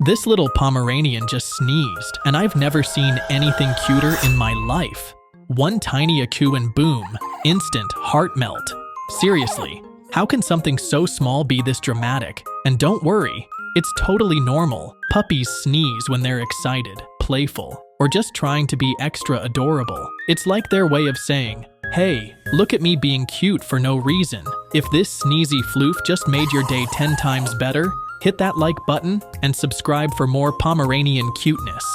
This little Pomeranian just sneezed, and I've never seen anything cuter in my life. One tiny AQ and boom, instant heart melt. Seriously, how can something so small be this dramatic? And don't worry, it's totally normal. Puppies sneeze when they're excited, playful, or just trying to be extra adorable. It's like their way of saying, hey, look at me being cute for no reason. If this sneezy floof just made your day 10 times better, hit that like button and subscribe for more Pomeranian cuteness.